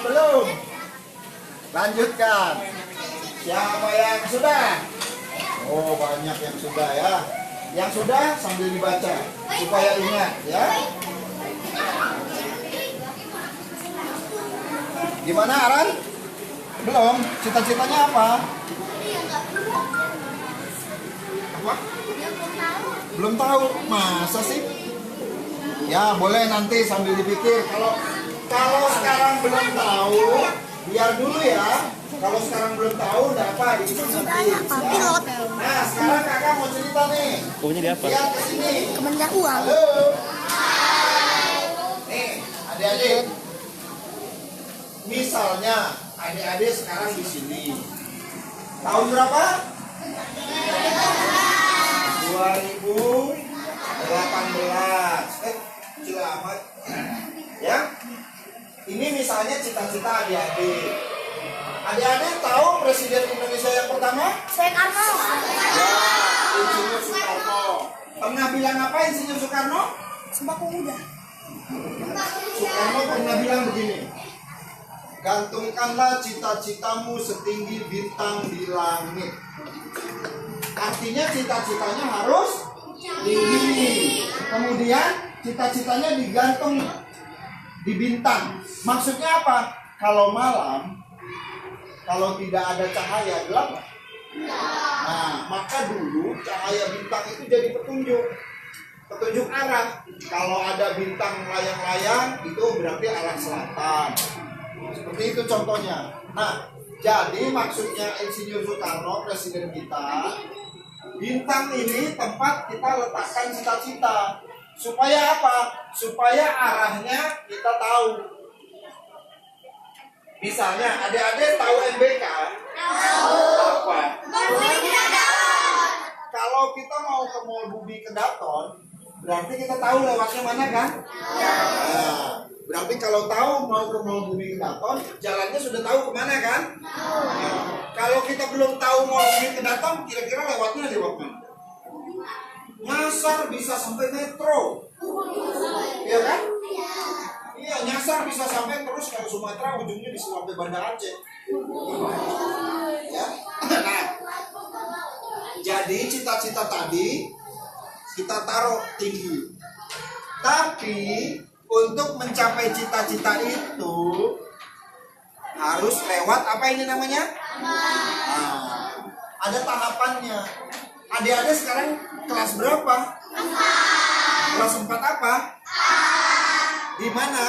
Belum. Lanjutkan. Siapa yang sudah? Oh, banyak yang sudah ya. Yang sudah sambil dibaca supaya ingat ya. Gimana Aran? Belum. Cita-citanya apa? Apa? Belum tahu. Masa sih? Ya, boleh nanti sambil dipikir. Kalau sekarang belum tahu, biar dulu ya. Kalau sekarang belum tahu, udah apa? Nanti. Ya. Nah, sekarang kakak mau cerita nih. Pokoknya dia apa? Lihat ke sini. Kementerian Uang. Halo. Nih, adik-adik. Misalnya, adik-adik sekarang di sini. Tahun berapa? 2018. Kecil amat. Ya. Ini misalnya cita-cita adik-adik. Adik-adik tahu Presiden Indonesia yang pertama? Soekarno. Ya, Insinyur Soekarno. Pernah bilang apa Insinyur Soekarno? Sembako muda. Soekarno pernah bilang begini. Gantungkanlah cita-citamu setinggi bintang di langit. Artinya cita-citanya harus tinggi. Kemudian cita-citanya digantung di bintang. Maksudnya apa? Kalau malam, kalau tidak ada cahaya, gelap nggak? Nah, maka dulu cahaya bintang itu jadi petunjuk arah. Kalau ada bintang layang-layang, itu berarti arah selatan. Seperti itu contohnya. Nah, jadi maksudnya Insinyur Soekarno, presiden kita, bintang ini tempat kita letakkan cita-cita. Supaya apa? Supaya arahnya kita tahu. Misalnya, adik-adik tahu MBK? Tahu. Apa? Kalau kita mau ke Mall Bumi Kedaton, berarti kita tahu lewatnya mana kan? Nah, berarti kalau tahu mau ke Mall Bumi Kedaton, jalannya sudah tahu kemana kan? Nah, kalau kita belum tahu Mall Bumi Kedaton, kira-kira lewatnya lewat mana? Nyasar bisa sampai metro, iya kan? Iya, nyasar bisa sampai terus ke Sumatera, ujungnya bisa sampai Banda Aceh. Ya. Nah, jadi cita-cita tadi kita taruh tinggi. Tapi untuk mencapai cita-cita itu harus lewat apa ini namanya? Nah, ada tahapannya. Adik-adik sekarang kelas berapa? 4. Kelas 4 apa? Di mana?